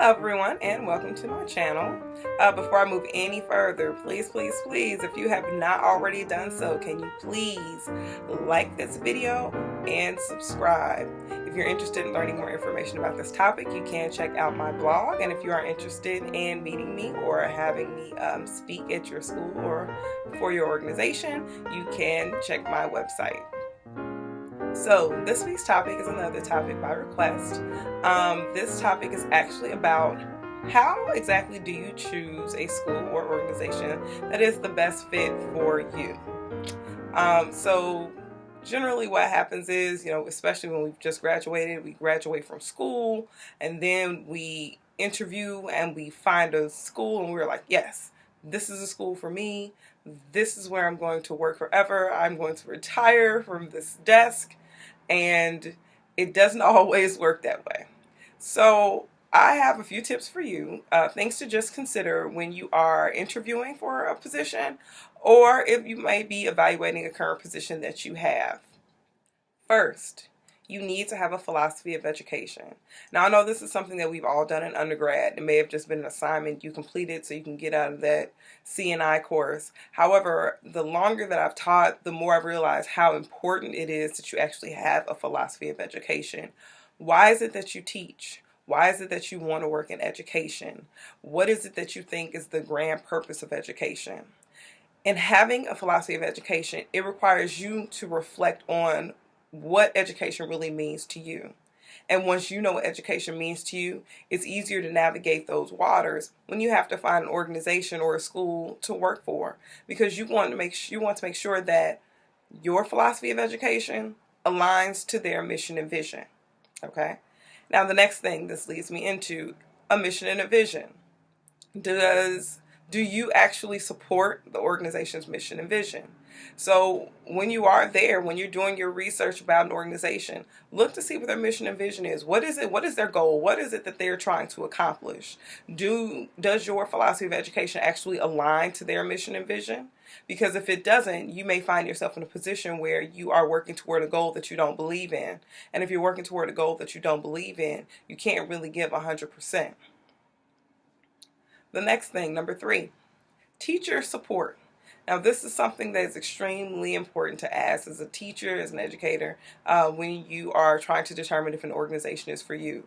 Hello everyone and welcome to my channel. Before I move any further, please, if you have not already done so, can you please like this video and subscribe. If you're interested in learning more information about this topic, you can check out my blog, and if you are interested in meeting me or having me speak at your school or for your organization, you can check my website. So this week's topic is another topic by request. This topic is actually about how exactly do you choose a school or organization that is the best fit for you. So generally what happens is, especially when we've just graduated, we graduate from school and then we interview and we find a school and we're like, yes, this is a school for me. This is where I'm going to work forever. I'm going to retire from this desk. And it doesn't always work that way. So I have a few tips for you, things to just consider when you are interviewing for a position or if you may be evaluating a current position that you have. First, you need to have a philosophy of education. Now, I know this is something that we've all done in undergrad. It may have just been an assignment you completed so you can get out of that C&I course. However, the longer that I've taught, the more I've realized how important it is that you actually have a philosophy of education. Why is it that you teach? Why is it that you want to work in education? What is it that you think is the grand purpose of education? In having a philosophy of education, it requires you to reflect on what education really means to you. And once you know what education means to you, it's easier to navigate those waters when you have to find an organization or a school to work for, because you want to make sure that your philosophy of education aligns to their mission and vision. Okay? Now the next thing this leads me into a mission and a vision. Do you actually support the organization's mission and vision? So when you are there, when you're doing your research about an organization, look to see what their mission and vision is. What is it? What is their goal? What is it that they're trying to accomplish? Does your philosophy of education actually align to their mission and vision? Because if it doesn't, you may find yourself in a position where you are working toward a goal that you don't believe in. And if you're working toward a goal that you don't believe in, you can't really give 100%. The next thing, number 3, teacher support. Now, this is something that is extremely important to ask as a teacher, as an educator, when you are trying to determine if an organization is for you.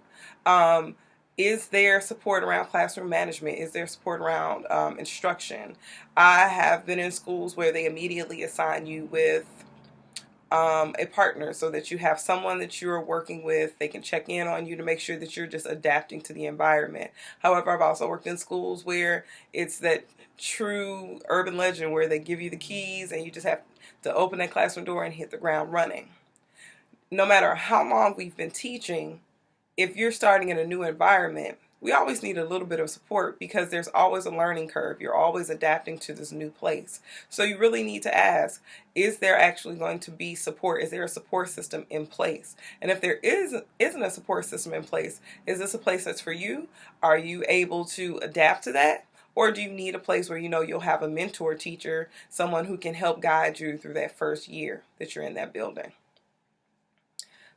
Is there support around classroom management? Is there support around instruction? I have been in schools where they immediately assign you with a partner so that you have someone that you're working with. They can check in on you to make sure that you're just adapting to the environment. However, I've also worked in schools where it's that true urban legend where they give you the keys and you just have to open that classroom door and hit the ground running. No matter how long we've been teaching, if you're starting in a new environment, we always need a little bit of support because there's always a learning curve. You're always adapting to this new place. So you really need to ask, is there actually going to be support? Is there a support system in place? And if there isn't a support system in place, is this a place that's for you? Are you able to adapt to that? Or do you need a place where you'll have a mentor teacher, someone who can help guide you through that first year that you're in that building?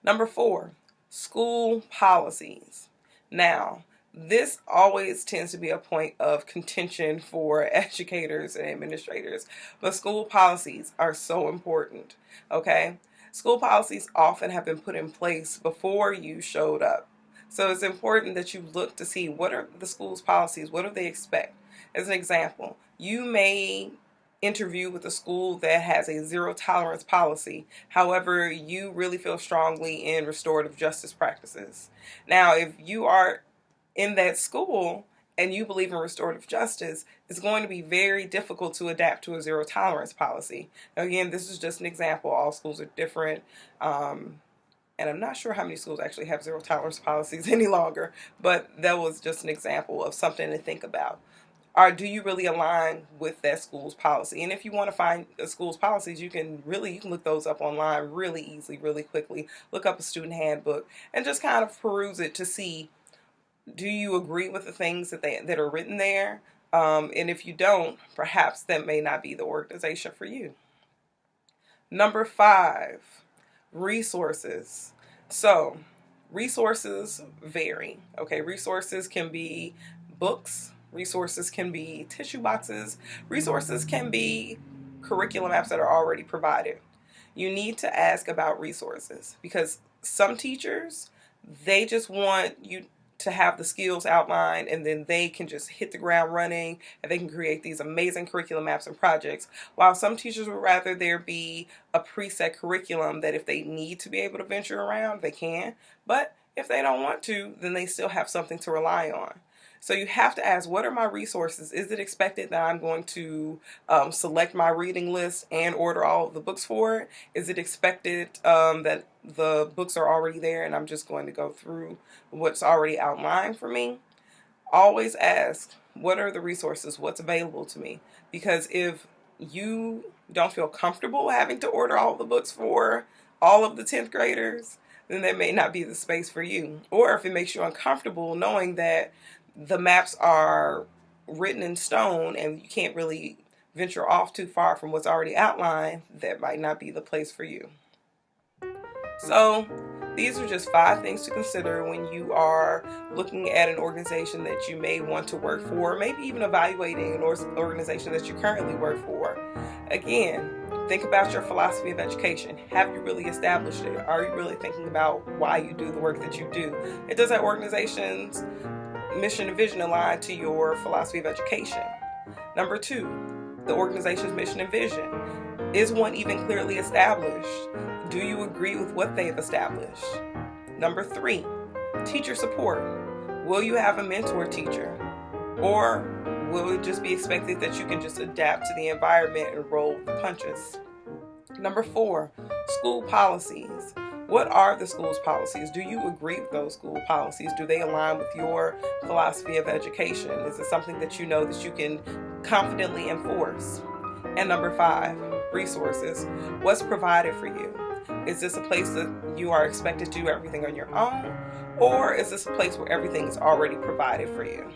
Number 4, school policies. Now, this always tends to be a point of contention for educators and administrators, but school policies are so important, okay? School policies often have been put in place before you showed up. So it's important that you look to see what are the school's policies, what do they expect? As an example, you may interview with a school that has a zero tolerance policy. However, you really feel strongly in restorative justice practices. Now, if you are in that school and you believe in restorative justice, it's going to be very difficult to adapt to a zero tolerance policy. Now, again, this is just an example. All schools are different. And I'm not sure how many schools actually have zero tolerance policies any longer, but that was just an example of something to think about. Or do you really align with that school's policy? And if you want to find a school's policies, you can look those up online really easily, really quickly. Look up a student handbook and just kind of peruse it to see, do you agree with the things that are written there? And if you don't, perhaps that may not be the organization for you. Number 5, resources. So Resources vary. Okay, resources can be books, resources can be tissue boxes, resources can be curriculum apps that are already provided. You need to ask about resources because some teachers, they just want you to have the skills outlined and then they can just hit the ground running and they can create these amazing curriculum apps and projects, while some teachers would rather there be a preset curriculum that if they need to be able to venture around, they can, but if they don't want to, then they still have something to rely on. So you have to ask, what are my resources? Is it expected that I'm going to select my reading list and order all of the books for it? Is it expected that the books are already there and I'm just going to go through what's already outlined for me? Always ask, what are the resources? What's available to me? Because if you don't feel comfortable having to order all of the books for all of the 10th graders, then that may not be the space for you. Or if it makes you uncomfortable knowing that the maps are written in stone and you can't really venture off too far from what's already outlined, that might not be the place for you. So these are just 5 things to consider when you are looking at an organization that you may want to work for, maybe even evaluating an organization that you currently work for. Again, think about your philosophy of education. Have you really established it? Are you really thinking about why you do the work that you do? Does that organization's mission and vision align to your philosophy of education? Number 2, the organization's mission and vision. Is one even clearly established? Do you agree with what they've established? Number 3, teacher support. Will you have a mentor teacher? Or will it just be expected that you can just adapt to the environment and roll the punches? Number 4, school policies. What are the school's policies? Do you agree with those school policies? Do they align with your philosophy of education? Is it something that you know that you can confidently enforce? And number 5, resources. What's provided for you? Is this a place that you are expected to do everything on your own? Or is this a place where everything is already provided for you?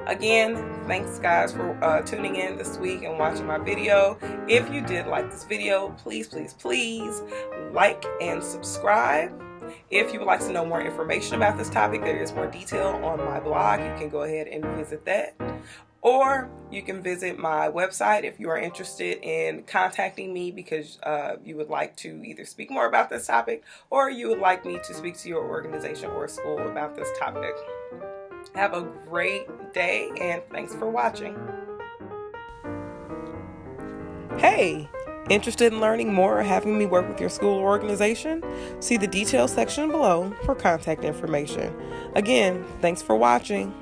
Again, thanks guys for tuning in this week and watching my video. If you did like this video, please like and subscribe. If you would like to know more information about this topic, there is more detail on my blog. You can go ahead and visit that. Or you can visit my website if you are interested in contacting me because you would like to either speak more about this topic or you would like me to speak to your organization or school about this topic. Have a great day and thanks for watching. Hey, interested in learning more or having me work with your school or organization? See the details section below for contact information. Again, thanks for watching.